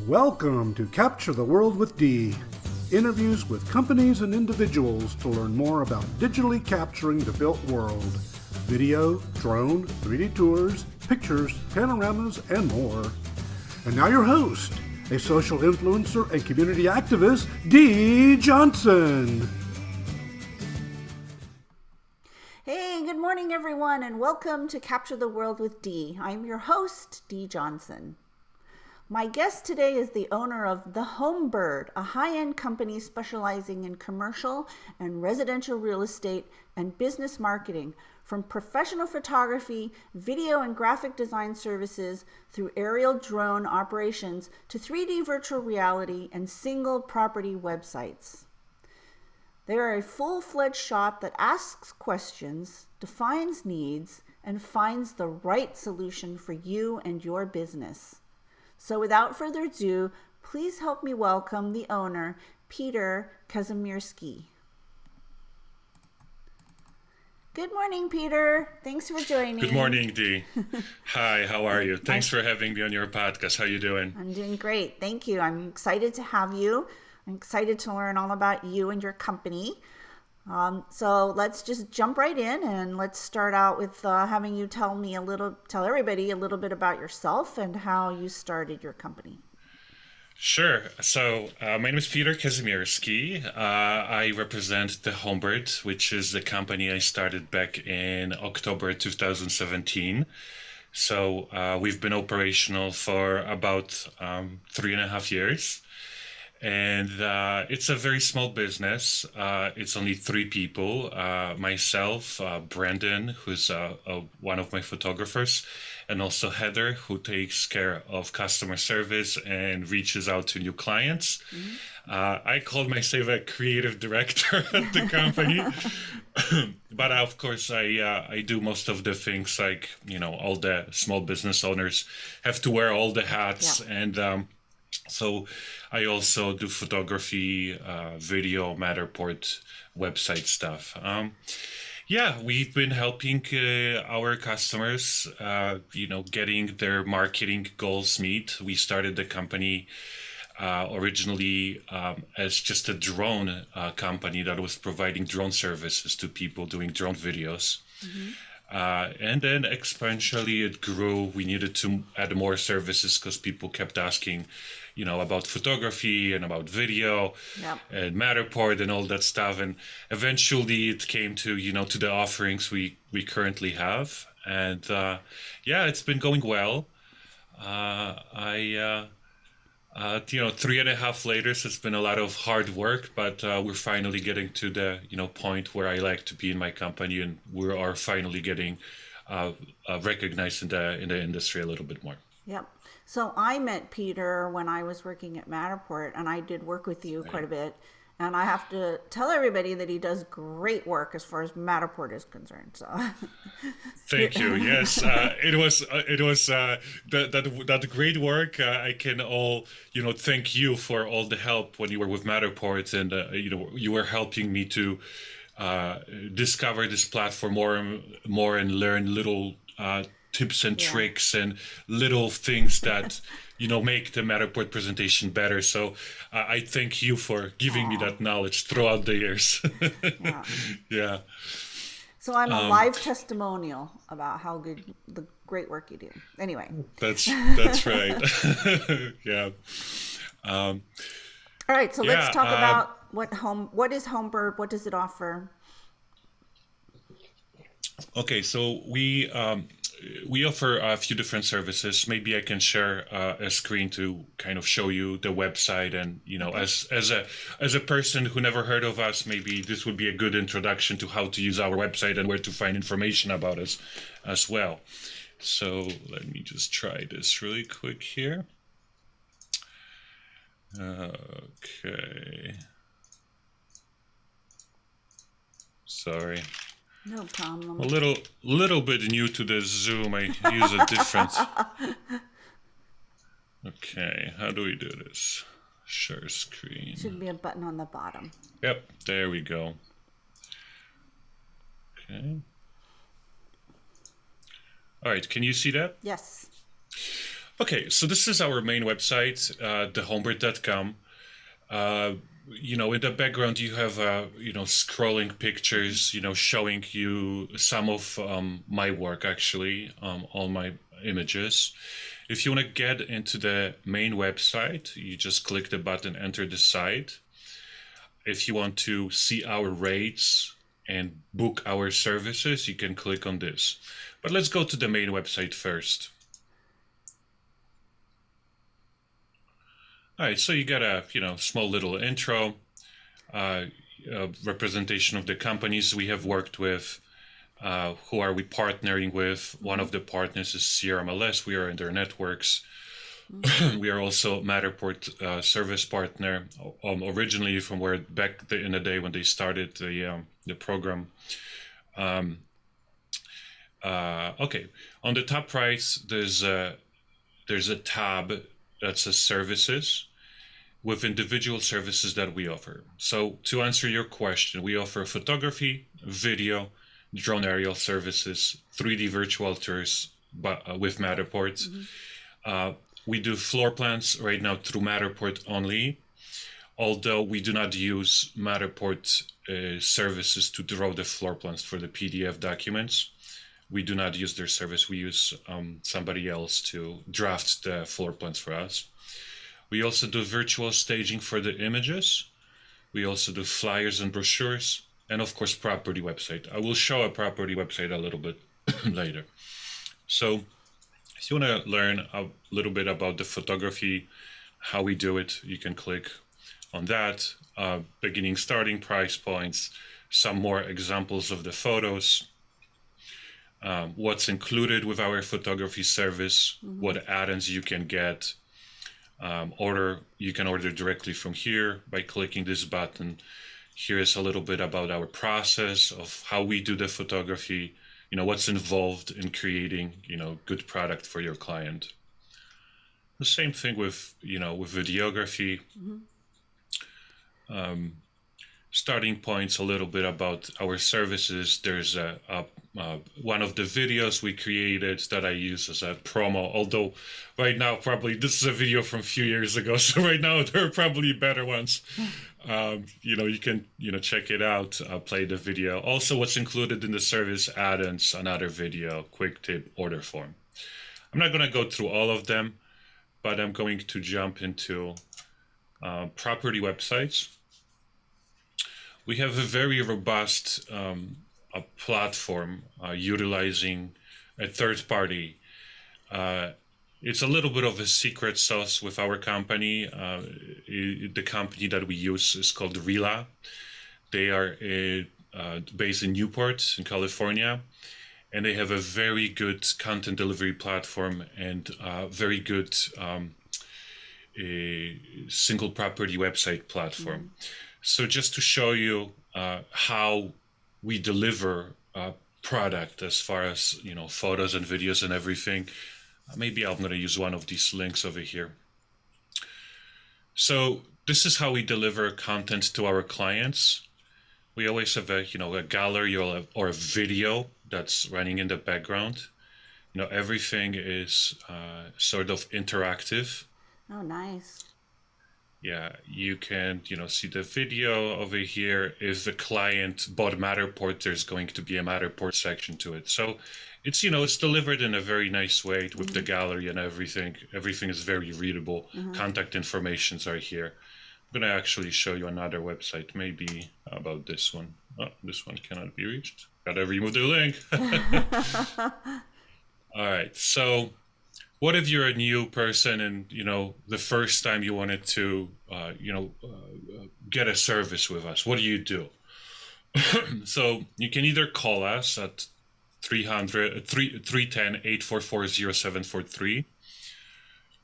Welcome to Capture the World with D. Interviews with companies and individuals to learn more about digitally capturing the built world. Video, drone, 3D tours, pictures, panoramas, and more. And now your host, a social influencer and community activist, Dee Johnson. Hey, good morning everyone, and welcome to Capture the World with Dee. I'm your host, Dee Johnson. My guest today is the owner of The Homebird, a high-end company specializing in commercial and residential real estate and business marketing, from professional photography, video and graphic design services, through aerial drone operations to 3D virtual reality and single property websites. They are a full-fledged shop that asks questions, defines needs, and finds the right solution for you and your business. So without further ado, please help me welcome the owner, Peter Kazimierski. Good morning, Peter. Thanks for joining. Good morning, Dee. Hi, how are you? Thanks for having me on your podcast. How you doing? I'm doing great. Thank you. I'm excited to have you. I'm excited to learn all about you and your company. So let's just jump right in, and let's start out with having you tell everybody a little bit about yourself and how you started your company. Sure. So my name is Peter Kazimierski. I represent The Homebird, which is the company I started back in October 2017. So we've been operational for about 3.5 years. And it's a very small business. It's only 3 people. Myself, Brandon, who's one of my photographers, and also Heather, who takes care of customer service and reaches out to new clients. Mm-hmm. I call myself a creative director at the company. But of course, I do most of the things, like, all the small business owners have to wear all the hats. Yeah. And so I also do photography, video, Matterport, website stuff. We've been helping our customers, getting their marketing goals meet. We started the company originally as just a drone company that was providing drone services to people doing drone videos. Mm-hmm. And then exponentially it grew. We needed to add more services because people kept asking, about photography and about video. Yep. And Matterport and all that stuff. And eventually it came to, to the offerings we currently have. And it's been going well. 3.5 later, it's been a lot of hard work, but we're finally getting to the point where I like to be in my company, and we are finally getting recognized in the industry a little bit more. Yep. So I met Peter when I was working at Matterport, and I did work with you quite a bit. And I have to tell everybody that he does great work as far as Matterport is concerned. So, thank you. Yes, it was that great work. I can thank you for all the help when you were with Matterport, and you were helping me to discover this platform more and learn little tips and tricks and little things that make the Matterport presentation better. So I thank you for giving me that knowledge throughout the years. Yeah. So I'm a live testimonial about how the great work you do. Anyway. That's right. Yeah. All right. So let's talk about what is Homebird? What does it offer? Okay. So we offer a few different services. Maybe I can share a screen to kind of show you the website, and as a person who never heard of us, maybe this would be a good introduction to how to use our website and where to find information about us as well. So let me just try this really quick here. Okay. Sorry. No problem. A little bit new to the Zoom. I use a different. Okay, how do we do this? Share screen. Should be a button on the bottom. Yep, there we go. Okay. All right, can you see that? Yes. Okay, so this is our main website, thehomebird.com. In the background you have, scrolling pictures, showing you some of my work, actually, all my images. If you want to get into the main website, you just click the button, enter the site. If you want to see our rates and book our services, you can click on this. But let's go to the main website first. All right, so you got a small little intro, representation of the companies we have worked with, who are we partnering with. One of the partners is CRMLS. We are in their networks. We are also Matterport service partner, originally from where back in the day when they started the program. Okay, on the top right, there's a tab that says services with individual services that we offer. So to answer your question, we offer photography, video, drone aerial services, 3D virtual tours with Matterport. We do floor plans right now through Matterport only, although we do not use Matterport services to draw the floor plans for the PDF documents. We do not use their service. We use somebody else to draft the floor plans for us. We also do virtual staging for the images. We also do flyers and brochures, and of course, property website. I will show a property website a little bit later. So if you want to learn a little bit about the photography, how we do it, you can click on that. Beginning, starting, price points, some more examples of the photos. What's included with our photography service, what add-ons you can get. You can order directly from here by clicking this button. Here is a little bit about our process of how we do the photography, what's involved in creating, good product for your client. The same thing with, with videography. Starting points, a little bit about our services. There's one of the videos we created that I use as a promo, although right now probably this is a video from a few years ago, so right now there are probably better ones. You can check it out, play the video. Also, what's included in the service, add-ins, another video, quick tip, order form. I'm not going to go through all of them, but I'm going to jump into property websites. We have a very robust a platform utilizing a third party. It's a little bit of a secret sauce with our company. The company that we use is called Rela. They are based in Newport, in California, and they have a very good content delivery platform and very good a single property website platform. So just to show you how we deliver product as far as photos and videos and everything, maybe I'm going to use one of these links over here. So this is how we deliver content to our clients. We always have a gallery or a video that's running in the background. Everything is sort of interactive. Oh, nice. Yeah, you can, see the video over here. If the client bought Matterport, there's going to be a Matterport section to it. So it's, it's delivered in a very nice way with the gallery and everything. Everything is very readable. Contact informations are here. I'm going to actually show you another website, maybe about this one. Oh, this one cannot be reached. Got to remove the link. All right, so what if you're a new person and, the first time you wanted to, get a service with us? What do you do? So you can either call us at 310-844-0743,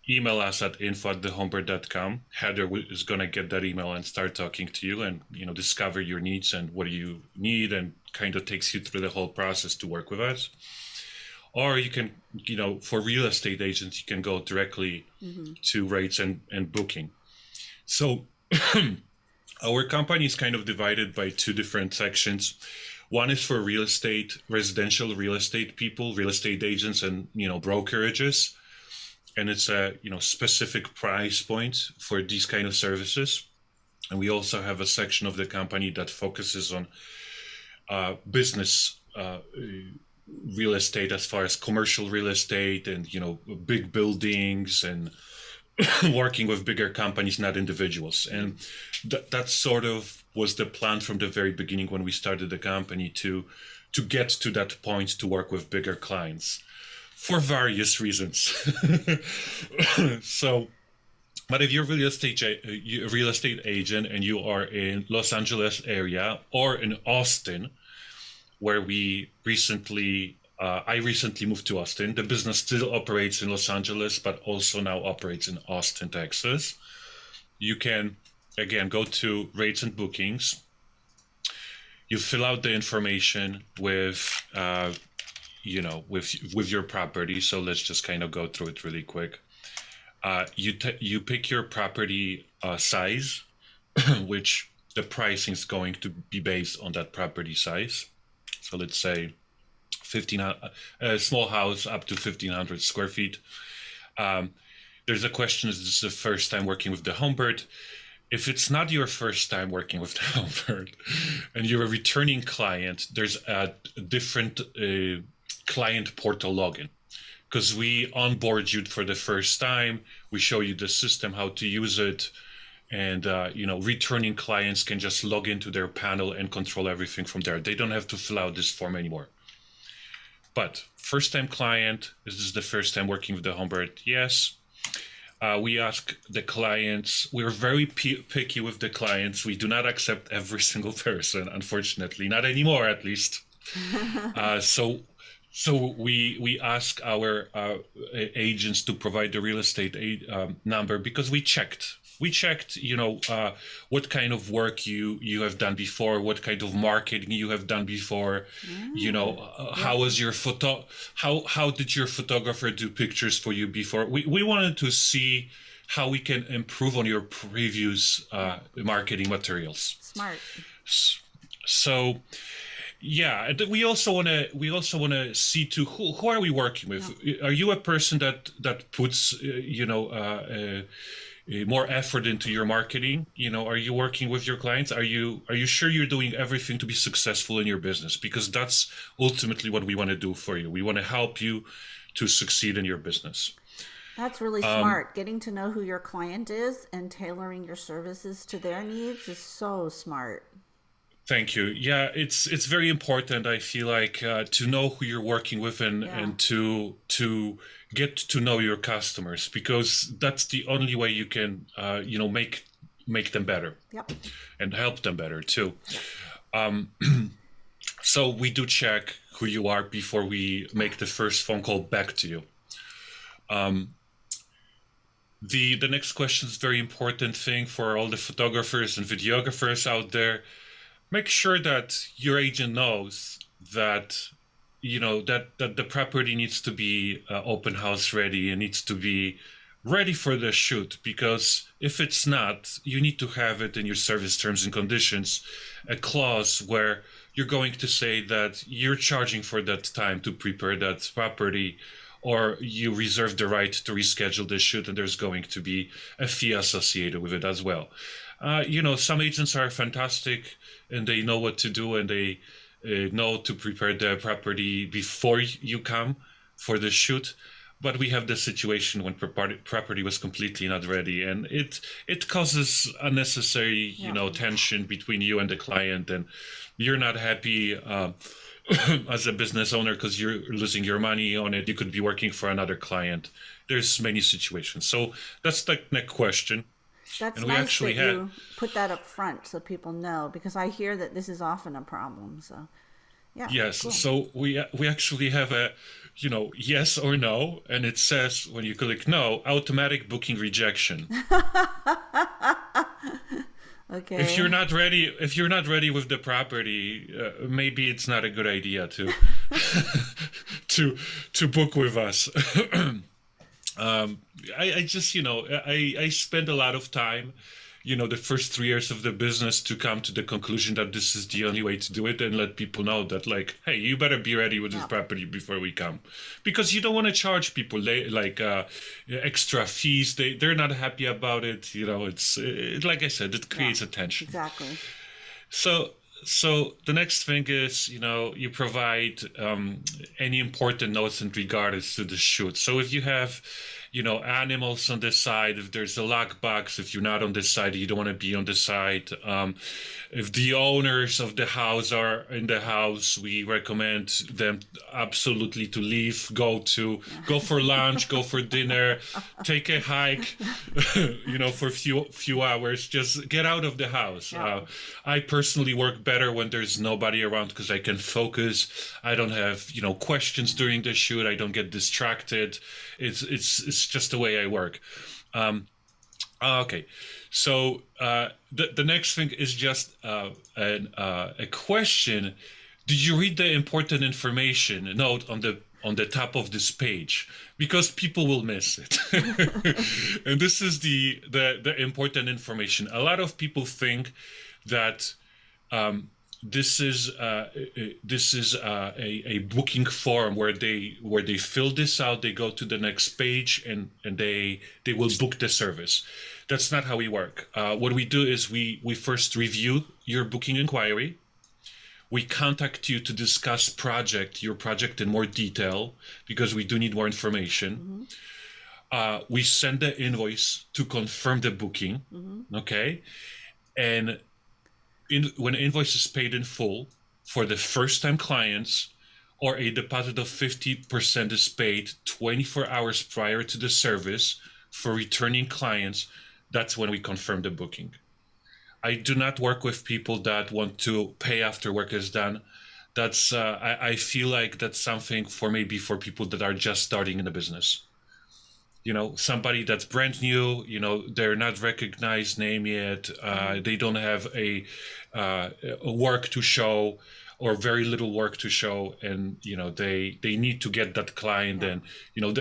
email us at info@thehomebird.com. Heather is going to get that email and start talking to you and, discover your needs and what you need, and kind of takes you through the whole process to work with us. Or you can, for real estate agents, you can go directly to rates and booking. So our company is kind of divided by two different sections. One is for real estate, residential real estate people, real estate agents, and, brokerages. and it's a specific price point for these kind of services. And we also have a section of the company that focuses on business real estate, as far as commercial real estate and big buildings and working with bigger companies, not individuals. And that sort of was the plan from the very beginning when we started the company, to get to that point, to work with bigger clients for various reasons. So, but if you're a real estate agent and you are in Los Angeles area or in Austin, where I recently moved to Austin. The business still operates in Los Angeles, but also now operates in Austin, Texas. You can, again, go to rates and bookings. You fill out the information with your property. So let's just kind of go through it really quick. You pick your property size, which the pricing is going to be based on that property size. So let's say a small house up to 1,500 square feet. There's a question: is this the first time working with the Homebird? If it's not your first time working with the Homebird and you're a returning client, there's a different client portal login, because we onboard you for the first time. We show you the system, how to use it. And, returning clients can just log into their panel and control everything from there. They don't have to fill out this form anymore. But first-time client, is this the first time working with the Homebird? Yes. We ask the clients, we're very picky with the clients. We do not accept every single person, unfortunately, not anymore at least. So we ask our agents to provide the real estate number, because we checked, what kind of work you have done before, what kind of marketing you have done before, how was your how did your photographer do pictures for you before? We wanted to see how we can improve on your previous marketing materials. Smart. So, yeah, and we also want to see to who are we working with. Yeah. Are you a person that puts more effort into your marketing? Are you working with your clients? Are you sure you're doing everything to be successful in your business? Because that's ultimately what we want to do for you. We want to help you to succeed in your business. That's really smart. Getting to know who your client is and tailoring your services to their needs is so smart. Thank you. Yeah, it's very important, I feel like, to know who you're working with and to get to know your customers, because that's the only way you can make them better. Yep. And help them better too. So we do check who you are before we make the first phone call back to you. The next question is very important thing for all the photographers and videographers out there. Make sure that your agent knows that that the property needs to be open house ready and needs to be ready for the shoot, because if it's not, you need to have it in your service terms and conditions, a clause where you're going to say that you're charging for that time to prepare that property, or you reserve the right to reschedule the shoot and there's going to be a fee associated with it as well. Some agents are fantastic and they know what to do, and they know to prepare the property before you come for the shoot. But we have the situation when property was completely not ready, and it causes unnecessary, tension between you and the client, and you're not happy as a business owner because you're losing your money on it. You could be working for another client. There's many situations. So that's the next question. That's nice that you put that up front so people know, because I hear that this is often a problem. So, yeah. Yes. Cool. So we actually have a, yes or no, and it says when you click no, automatic booking rejection. Okay. If you're not ready with the property, maybe it's not a good idea to to book with us. I just, I spend a lot of time the first 3 years of the business to come to the conclusion that this is the only way to do it, and let people know that, like, hey, you better be ready with this property before we come, because you don't want to charge people extra fees. They're not happy about it. Like I said, it creates attention. Exactly. So the next thing is, you provide any important notes in regards to the shoot. So if you have, animals on this side, if there's a lockbox, if you're not on this side, you don't want to be on this side. If the owners of the house are in the house, we recommend them absolutely to leave, go for lunch, go for dinner, take a hike, for a few hours, just get out of the house. Yeah. I personally work better when there's nobody around because I can focus. I don't have, questions during the shoot. I don't get distracted. It's just the way I work. Okay, so the next thing is just a question. Did you read the important information note on the top of this page? Because people will miss it. And this is the important information. A lot of people think that this is a booking form where they fill this out, they go to the next page, and they will book the service. That's not how we work. What we do is we first review your booking inquiry. We contact you to discuss your project in more detail, because we do need more information. Mm-hmm. We send the invoice to confirm the booking. Mm-hmm. Okay, and when invoice is paid in full for the first-time clients, or a deposit of 50% is paid 24 hours prior to the service for returning clients, that's when we confirm the booking. I do not work with people that want to pay after work is done. That's I feel like that's something for people that are just starting in the business. Somebody that's brand new, they're not recognized name yet. They don't have a work to show, or very little work to show. And, they need to get that client. And,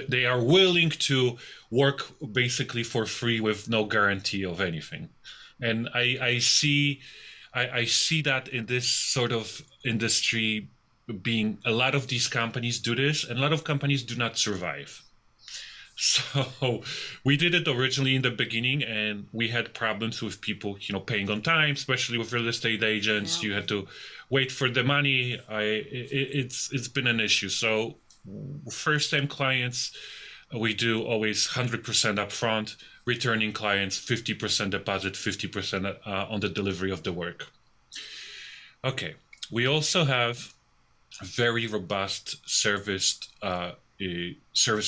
they are willing to work basically for free with no guarantee of anything. And I see that in this sort of industry being, a lot of these companies do this, and a lot of companies do not survive. So we did it originally in the beginning, and we had problems with people, paying on time, especially with real estate agents. Yeah. You had to wait for the money. It's been an issue. So first-time clients, we do always 100% upfront. Returning clients, 50% deposit, 50% on the delivery of the work. Okay, we also have very robust service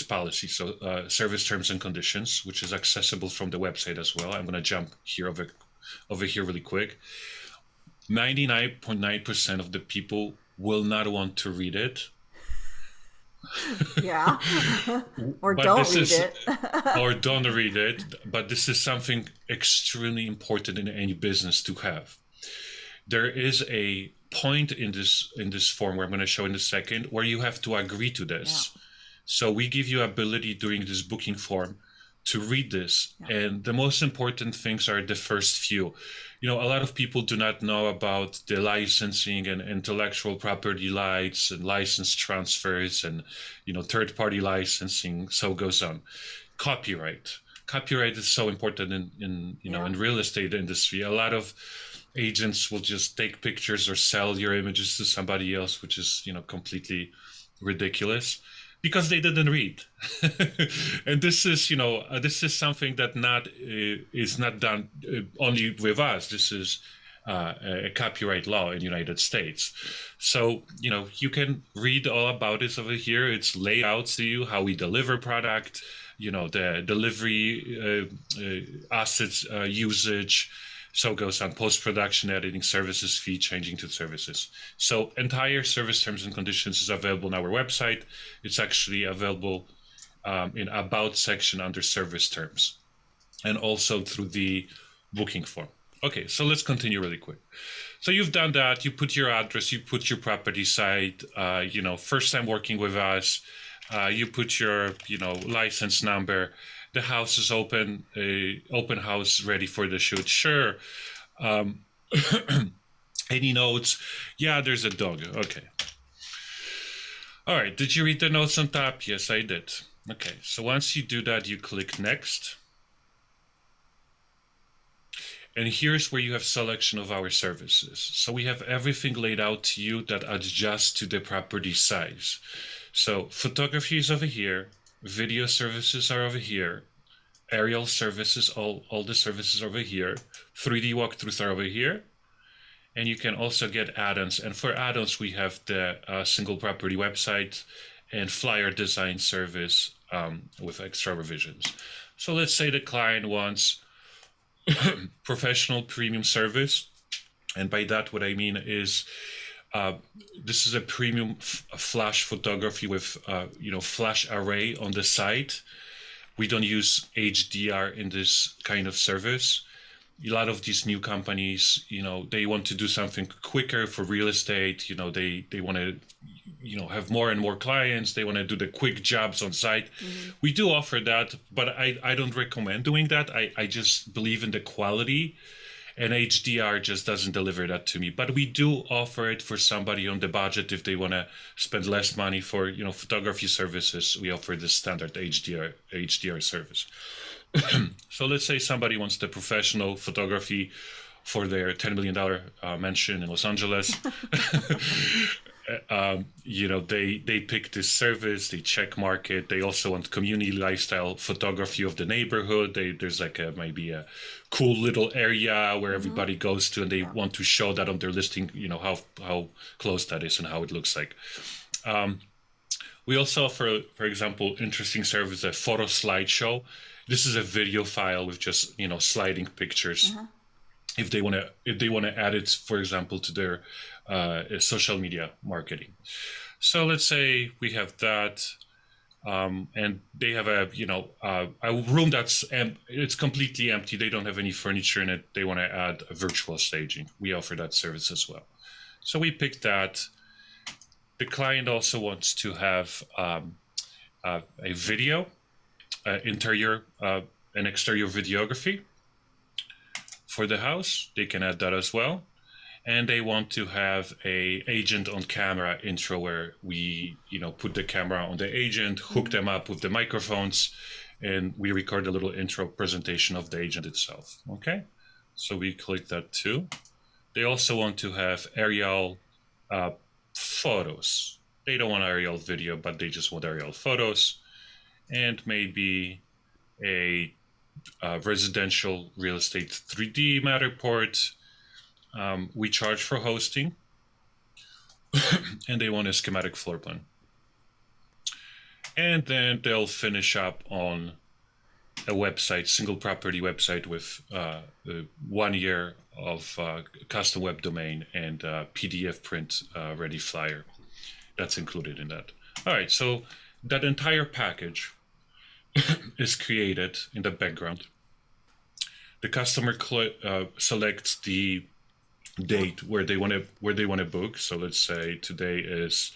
policy, so service terms and conditions, which is accessible from the website as well. I'm going to jump here over here really quick. 99.9% of the people will not want to read it. Yeah. Or don't read it. Or don't read it. But this is something extremely important in any business to have. There is a point in this form where I'm going to show in a second where you have to agree to this. Yeah. So we give you ability during this booking form to read this. Yeah. And the most important things are the first few. A lot of people do not know about the licensing and intellectual property rights and license transfers and, third-party licensing, so goes on. Copyright is so important in real estate industry. A lot of agents will just take pictures or sell your images to somebody else, which is, completely ridiculous, because they didn't read. And this is something that is not done only with us. This is a copyright law in the United States. So, you can read all about this over here. It's laid out to you how we deliver product, the delivery assets usage. So it goes on: post-production, editing, services, fee, changing to services. So entire service terms and conditions is available on our website. It's actually available in About section under service terms, and also through the booking form. Okay, so let's continue really quick. So you've done that. You put your address, you put your property site, first time working with us. You put your, license number. the house is open, a open house ready for the shoot. Sure. Um, any notes? Yeah, there's a dog. Okay. All right. Did you read the notes on top? Yes, I did. Okay. So once you do that, you click next. And here's where you have selection of our services. So we have everything laid out to you that adjusts to the property size. So photography is over here, video services are over here, aerial services, all the services over here, 3D walkthroughs are over here, and you can also get add-ons. And for add-ons, we have the single property website and flyer design service with extra revisions. So let's say the client wants professional premium service, and by that what I mean is this is a premium flash photography with flash array on the site. We don't use HDR in this kind of service. A lot of these new companies, they want to do something quicker for real estate. They want to have more and more clients. They want to do the quick jobs on site. Mm-hmm. We do offer that, but I don't recommend doing that. I just believe in the quality, and HDR just doesn't deliver that to me. But we do offer it for somebody on the budget. If they want to spend less money for photography services, we offer the standard HDR service. So let's say somebody wants the professional photography for their $10 million mansion in Los Angeles. They pick this service, they check market. They also want community lifestyle photography of the neighborhood. There's like maybe a cool little area where everybody goes to, and they want to show that on their listing, how close that is and how it looks like. We also offer, for example, interesting service, a photo slideshow. This is a video file with just sliding pictures. Uh-huh. If they want to add it, for example, to their social media marketing. So let's say we have that, and they have a room that's it's completely empty. They don't have any furniture in it. They want to add a virtual staging. We offer that service as well. So we pick that. The client also wants to have a video, interior and exterior videography for the house. They can add that as well. And they want to have a agent on camera intro where we, put the camera on the agent, hook them up with the microphones, and we record a little intro presentation of the agent itself. Okay, so we click that too. They also want to have aerial photos. They don't want aerial video, but they just want aerial photos, and maybe a residential real estate 3D Matterport. We charge for hosting, and they want a schematic floor plan. And then they'll finish up on a website, single property website with 1 year of custom web domain and PDF print ready flyer. That's included in that. All right, so that entire package is created in the background. The customer selects the date where they want to book. So let's say today is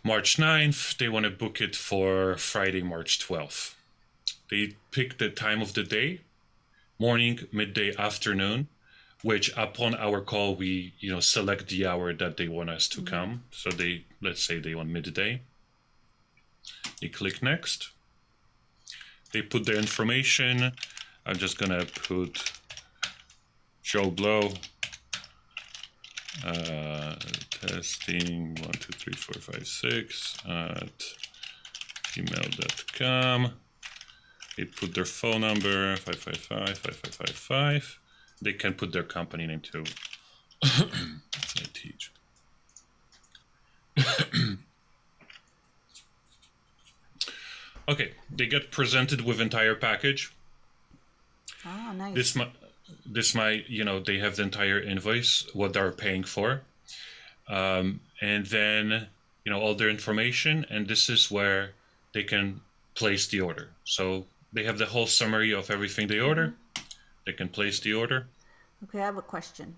March 9th. They want to book it for Friday, March 12th. They pick the time of the day, morning, midday, afternoon, which upon our call, we select the hour that they want us to come. So let's say they want midday. They click next. They put their information. I'm just gonna put Joe Blow, testing 1 2 3 4 5 6 at gmail.com. They put their phone number 555-5555. They can put their company name too. I teach. Okay, they get presented with entire package. Oh, nice. This might, they have the entire invoice, what they're paying for, and then, all their information, and this is where they can place the order. So they have the whole summary of everything they order. They can place the order. Okay, I have a question.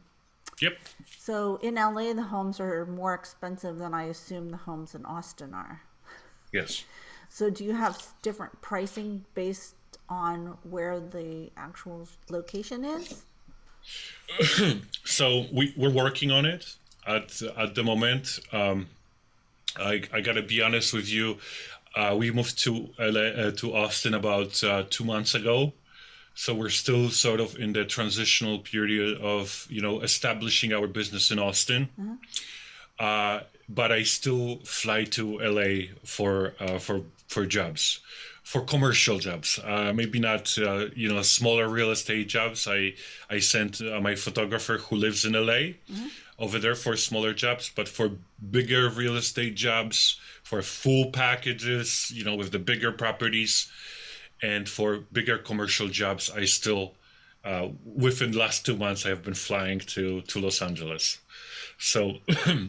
Yep. So in LA, the homes are more expensive than I assume the homes in Austin are. Yes. So do you have different pricing based on where the actual location is? So we're working on it at the moment. I gotta be honest with you. We moved to LA, to Austin about 2 months ago. So we're still sort of in the transitional period of, establishing our business in Austin. But I still fly to LA for jobs, for commercial jobs. Maybe not, smaller real estate jobs. I sent my photographer who lives in LA over there for smaller jobs, but for bigger real estate jobs, for full packages, with the bigger properties, and for bigger commercial jobs, I still, within the last 2 months, I have been flying to Los Angeles. So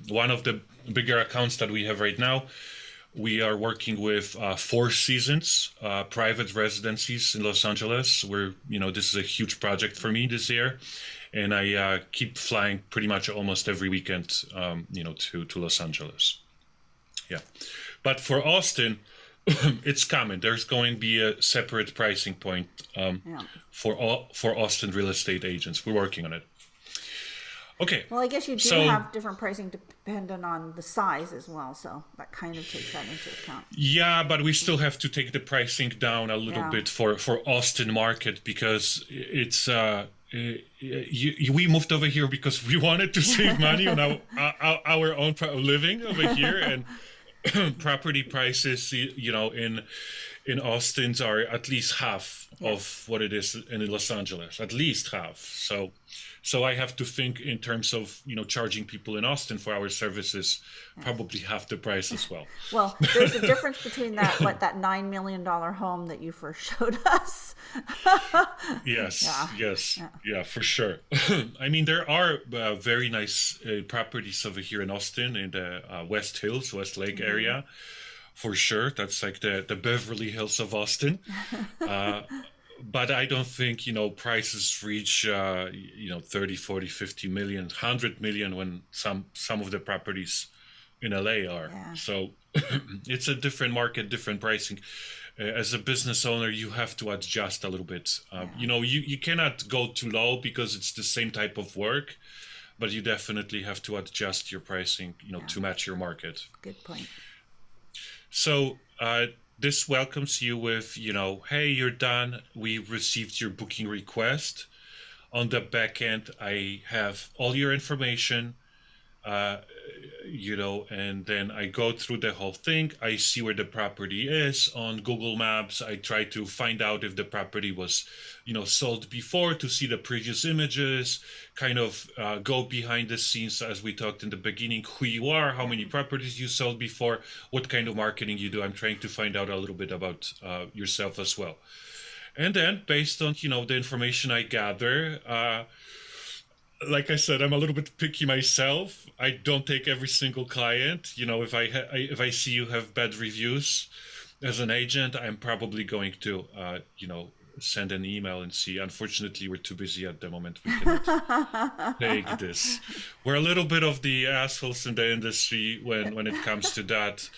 one of the bigger accounts that we have right now, we are working with Four Seasons private residencies in Los Angeles, where, this is a huge project for me this year. And I keep flying pretty much almost every weekend, to Los Angeles. Yeah. But for Austin, it's coming. There's going to be a separate pricing point for Austin real estate agents. We're working on it. Okay. Well, I guess you do have different pricing dependent on the size as well, so that kind of takes that into account. Yeah, but we still have to take the pricing down a little bit for Austin market, because it's we moved over here because we wanted to save money on our own living over here, and property prices, in Austin are at least half of what it is in Los Angeles, at least half. So I have to think in terms of, charging people in Austin for our services, probably half the price as well. Well, there's a difference between that $9 million home that you first showed us. Yes, for sure. I mean, there are very nice properties over here in Austin, in the West Hills, West Lake area, for sure. That's like the Beverly Hills of Austin. But I don't think, prices reach, 30, 40, 50 million, 100 million when some of the properties in LA are. Yeah. So it's a different market, different pricing. As a business owner, you have to adjust a little bit. You cannot go too low because it's the same type of work, but you definitely have to adjust your pricing, to match your market. Good point. So, this welcomes you with, hey, you're done. We received your booking request. On the back end, I have all your information, and then I go through the whole thing. I see where the property is on Google Maps. I try to find out if the property was, sold before, to see the previous images, kind of go behind the scenes, as we talked in the beginning, who you are, how many properties you sold before, what kind of marketing you do. I'm trying to find out a little bit about yourself as well. And then based on, the information I gather, like I said, I'm a little bit picky myself. I don't take every single client. If I see you have bad reviews as an agent, I'm probably going to, send an email and see. Unfortunately, we're too busy at the moment. We cannot take this. We're a little bit of the assholes in the industry when it comes to that.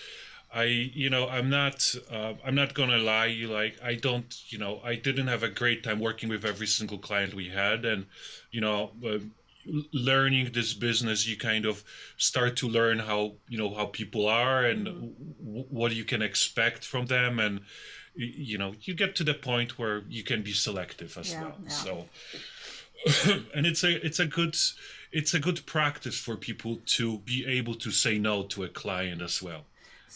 I'm not gonna lie. I didn't have a great time working with every single client we had, and learning this business, you kind of start to learn how people are and what you can expect from them, and you get to the point where you can be selective as well. Yeah. So, and it's a good practice for people to be able to say no to a client as well.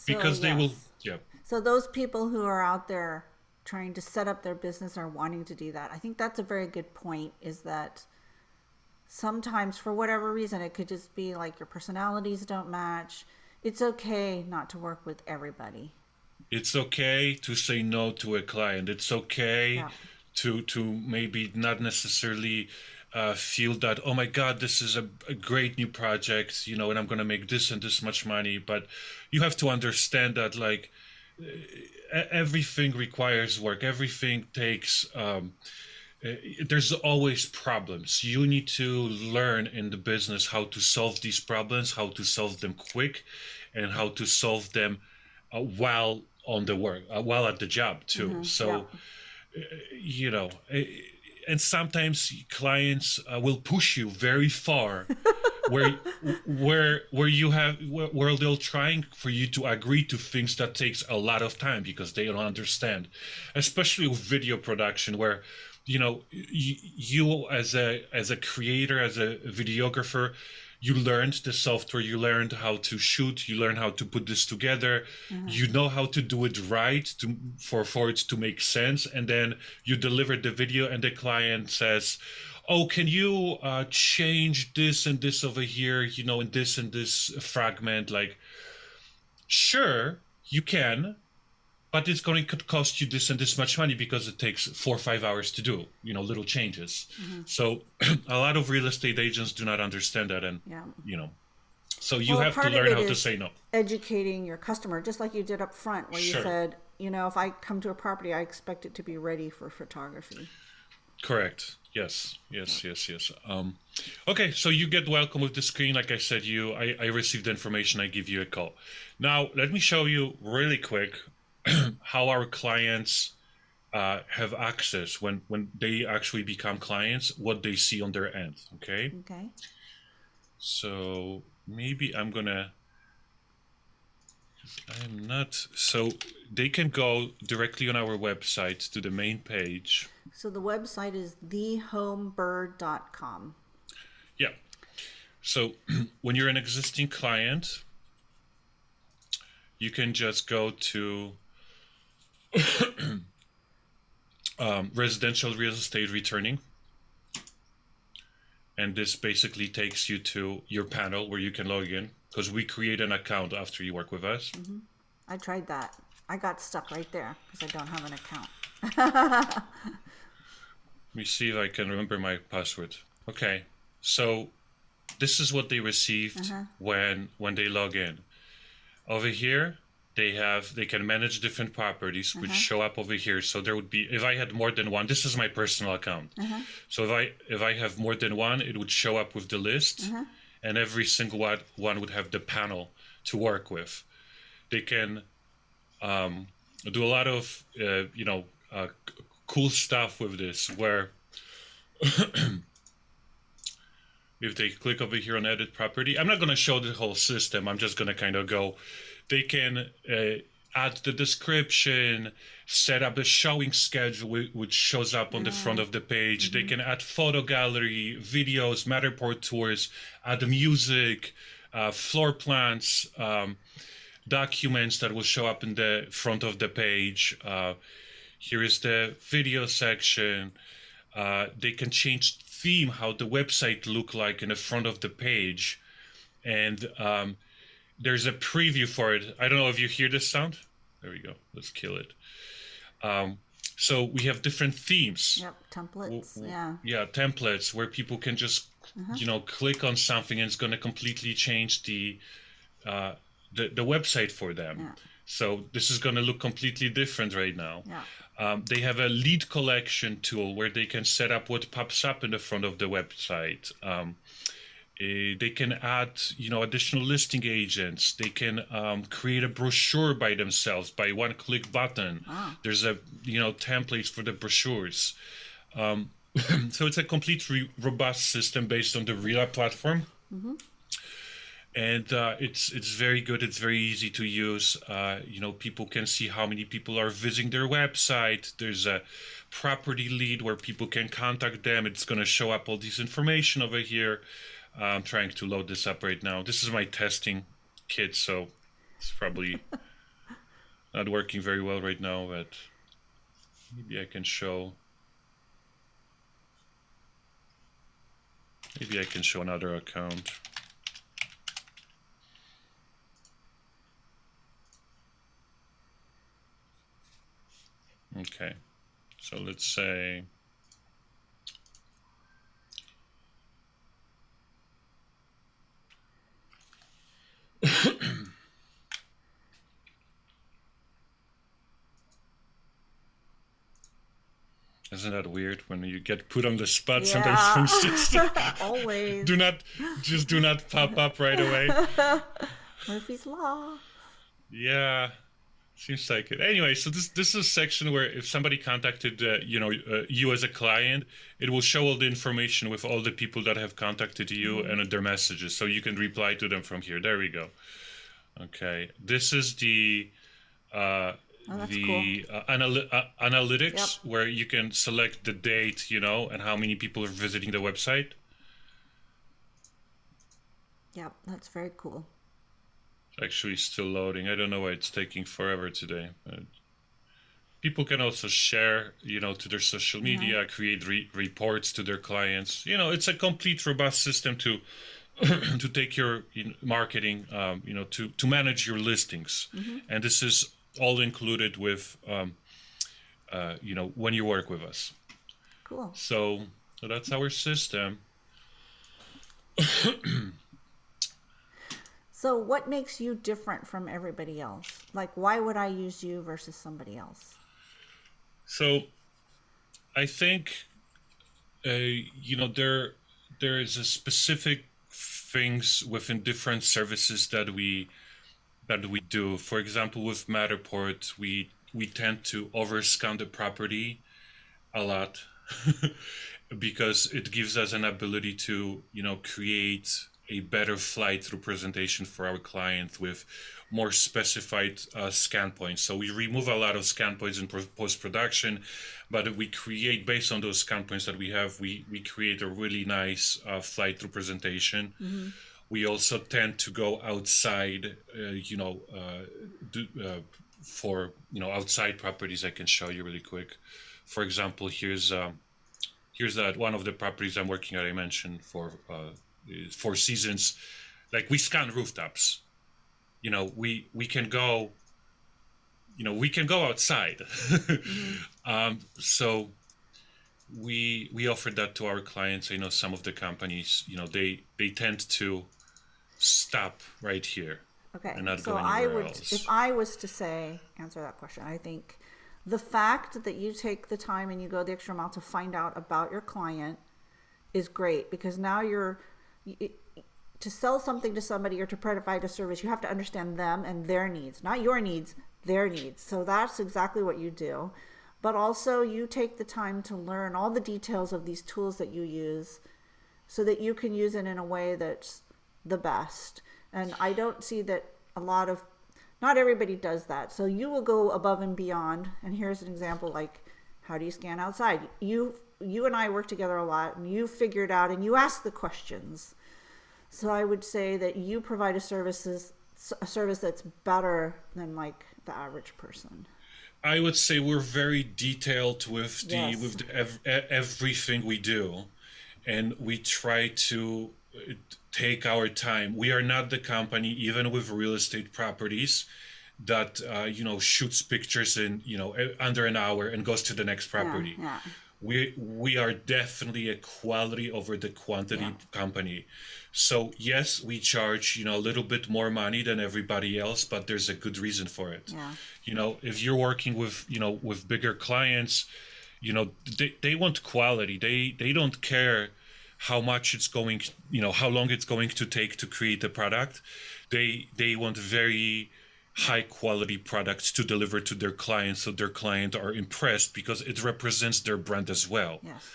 Because they will, yeah. So those people who are out there trying to set up their business or wanting to do that, I think that's a very good point, is that sometimes for whatever reason, it could just be like your personalities don't match. It's okay not to work with everybody. It's okay to say no to a client. It's okay to maybe not necessarily feel that, oh my God, this is a great new project, and I'm going to make this and this much money. But you have to understand that, like, everything requires work. Everything takes, there's always problems. You need to learn in the business how to solve these problems, how to solve them quick, and how to solve them while on the work while at the job too. So you know, and sometimes clients will push you very far where where they'll trying for you to agree to things that takes a lot of time because they don't understand, especially with video production where you know you as a creator, as a videographer, you learned the software, you learned how to shoot, you learn how to put this together, you know how to do it right for it to make sense, and then you deliver the video and the client says, oh, can you change this and this over here, you know, in this and this fragment? Like, sure, you can, but it's going to cost you this and this much money because it takes 4 or 5 hours to do, you know, little changes. So a lot of real estate agents do not understand that. And, you know, so you have to learn how to say no. Educating your customer, just like you did up front, where you said, you know, if I come to a property, I expect it to be ready for photography. Correct. Yes. Okay, so you get welcome with the screen. Like I said, I received the information, I give you a call. Now, let me show you really quick how our clients have access when they actually become clients, what they see on their end, okay? Okay. So maybe I'm gonna, I'm not, so they can go directly on our website to the main page. So the website is thehomebird.com. Yeah. So when you're an existing client, you can just go to residential real estate returning, and this basically takes you to your panel where you can log in, because we create an account after you work with us. I tried that. I got stuck right there because I don't have an account. Let me see if I can remember my password. Okay, so this is what they received when they log in. Over here, they can manage different properties which show up over here. So there would be, if I had more than one, this is my personal account. So if I have more than one, it would show up with the list, and every single one would have the panel to work with. They can do a lot of cool stuff with this, where if they click over here on edit property, I'm not going to show the whole system, I'm just going to kind of go, they can add the description, set up the showing schedule which shows up on the front of the page. They can add photo gallery, videos, Matterport tours, add music, floor plans, documents that will show up in the front of the page. Here is the video section. They can change theme, how the website look like in the front of the page. And there's a preview for it. I don't know if you hear this sound. There we go. Let's kill it. So we have different themes. Yep, templates. Yeah, templates where people can just click on something and it's going to completely change the website for them. Yeah. So this is going to look completely different right now. Yeah. They have a lead collection tool where they can set up what pops up in the front of the website. They can add, additional listing agents. They can create a brochure by themselves by one-click button. There's a, templates for the brochures. So it's a complete robust system based on the Rela platform. And it's very good. It's very easy to use. People can see how many people are visiting their website. There's a property lead where people can contact them. It's going to show up all this information over here. I'm trying to load this up right now. This is my testing kit, so it's probably not working very well right now, but maybe I can show. Maybe I can show another account. Okay, so let's say isn't that weird when you get put on the spot sometimes from system? Always. do not pop up right away. Murphy's Law. Yeah. Seems like it. Anyway, so this is a section where if somebody contacted you as a client, it will show all the information with all the people that have contacted you and their messages, so you can reply to them from here. There we go. Okay, this is the cool. analytics, Yep. where you can select the date, and how many people are visiting the website. Yep, that's very cool. It's actually still loading. I don't know why it's taking forever today. But people can also share, to their social media, create reports to their clients. It's a complete, robust system to to take your marketing, to manage your listings, and this is all included with, when you work with us. Cool. So that's our system. So what makes you different from everybody else? Like, why would I use you versus somebody else? So I think, there is a specific things within different services that we do. For example, with Matterport, we tend to overscan the property a lot because it gives us an ability to create a better fly-through presentation for our client with more specified scan points. So we remove a lot of scan points in post-production, but we create, based on those scan points that we have, we create a really nice fly-through presentation. We also tend to go outside, for outside properties. I can show you really quick. For example, here's that one of the properties I'm working at. I mentioned for Four Seasons. Like, we scan rooftops. We can go. We can go outside. So we offer that to our clients. I know some of the companies, they tend to stop right here. Okay. And not So go I anywhere would, else. if I was to answer that question, I think the fact that you take the time and you go the extra mile to find out about your client is great, because now to sell something to somebody or to provide a service, you have to understand them and their needs, not your needs, their needs. So that's exactly what you do. But also you take the time to learn all the details of these tools that you use so that you can use it in a way that's the best. And I don't see that not everybody does that. So you will go above and beyond. And here's an example, like, how do you scan outside? You and I work together a lot, and you figured out and you ask the questions. So I would say that you provide a service that's better than like the average person. I would say we're very detailed with Yes. everything we do, and we try to take our time. We are not the company, even with real estate properties, that shoots pictures in under an hour and goes to the next property. Yeah. We are definitely a quality over the quantity company. So yes, we charge a little bit more money than everybody else, but there's a good reason for it. Yeah. If you're working with with bigger clients, they want quality. They don't care how much it's going, how long it's going to take to create the product. They want very high quality products to deliver to their clients, so their clients are impressed, because it represents their brand as well. Yes.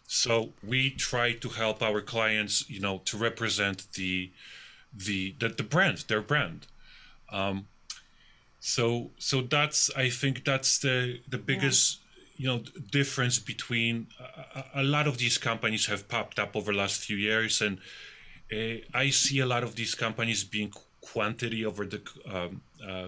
So we try to help our clients, to represent the brand, their brand. So I think that's the biggest difference between a lot of these companies have popped up over the last few years, and I see a lot of these companies being quantity over the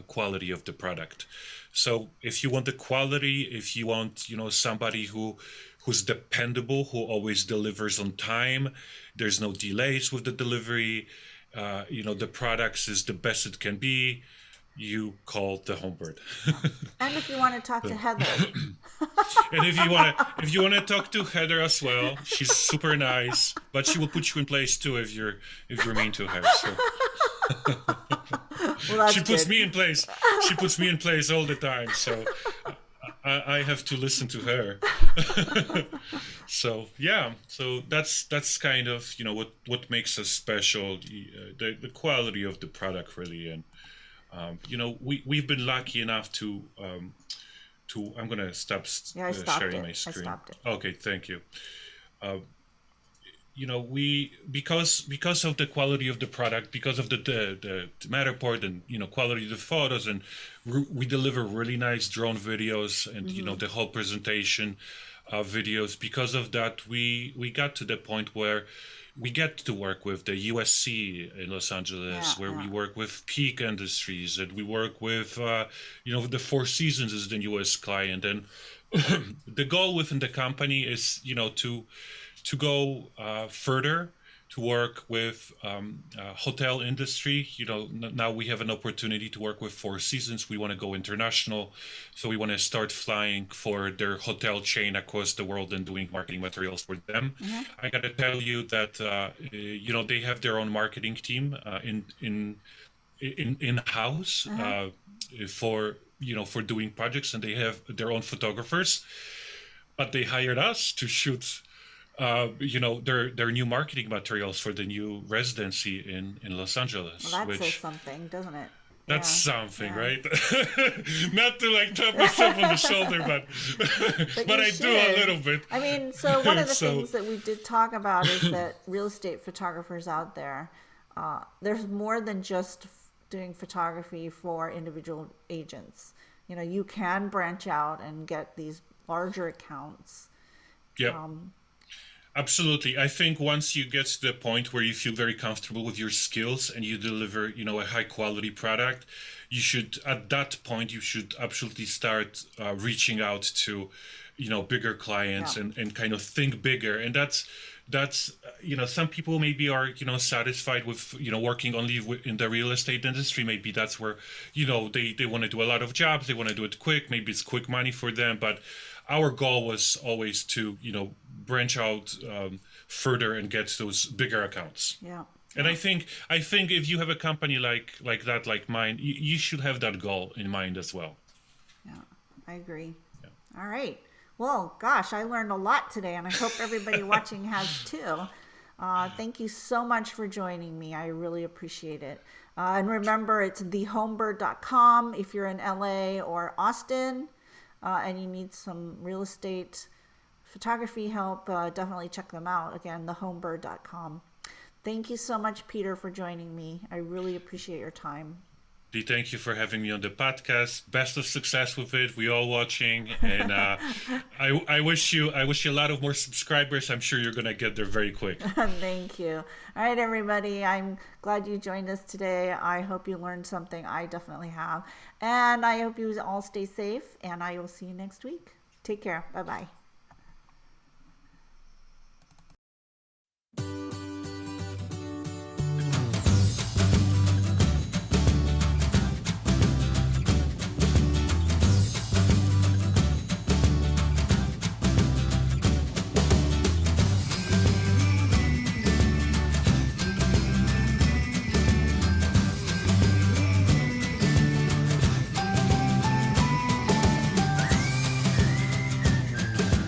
quality of the product. So if you want the quality, if you want somebody who's dependable, who always delivers on time, there's no delays with the delivery, the products is the best it can be, you call the Homebird. And if you want to talk to Heather. And if you want to talk to Heather as well, she's super nice, but she will put you in place too if you're mean to her. So. Well, that's She puts good. me in place. She puts me in place all the time. So I have to listen to her. So yeah. So that's kind of what makes us special. The quality of the product really, and we've been lucky enough to I'm gonna stop Yeah, I stopped sharing it. my screen. I stopped it. Okay, thank you. We because of the quality of the product, because of the Matterport, and quality of the photos, and we deliver really nice drone videos, and the whole presentation videos. Because of that, we got to the point where we get to work with the USC in Los Angeles, where we work with Peak Industries, and we work with the Four Seasons is the newest client. And the goal within the company is to go further, to work with hotel industry. Now we have an opportunity to work with Four Seasons. We want to go international, so we want to start flying for their hotel chain across the world and doing marketing materials for them. I got to tell you that they have their own marketing team in house for doing projects, and they have their own photographers, but they hired us to shoot their new marketing materials for the new residency in Los Angeles. Well, that says something, doesn't it? That's something, right? Not to tap myself on the shoulder, but I do a little bit. I mean, so one of the things that we did talk about is that real estate photographers out there, there's more than just doing photography for individual agents. You can branch out and get these larger accounts. Yeah. Absolutely. I think once you get to the point where you feel very comfortable with your skills and you deliver, a high quality product, at that point, you should absolutely start reaching out to, bigger clients and kind of think bigger. And that's some people maybe are, satisfied with, working only in the real estate industry. Maybe that's where, they want to do a lot of jobs. They want to do it quick. Maybe it's quick money for them. But our goal was always to, branch out further and get those bigger accounts. Yeah. And I think if you have a company like that, like mine, you should have that goal in mind as well. Yeah, I agree. Yeah. All right. Well, gosh, I learned a lot today, and I hope everybody watching has too. Thank you so much for joining me. I really appreciate it. And remember, it's thehomebird.com if you're in LA or Austin and you need some real estate photography help. Definitely check them out. Again, thehomebird.com. Thank you so much, Peter, for joining me. I really appreciate your time. Thank you for having me on the podcast. Best of success with it. We all watching, and I wish you a lot of more subscribers. I'm sure you're gonna get there very quick. Thank you. All right, everybody. I'm glad you joined us today. I hope you learned something. I definitely have, and I hope you all stay safe. And I will see you next week. Take care. Bye bye.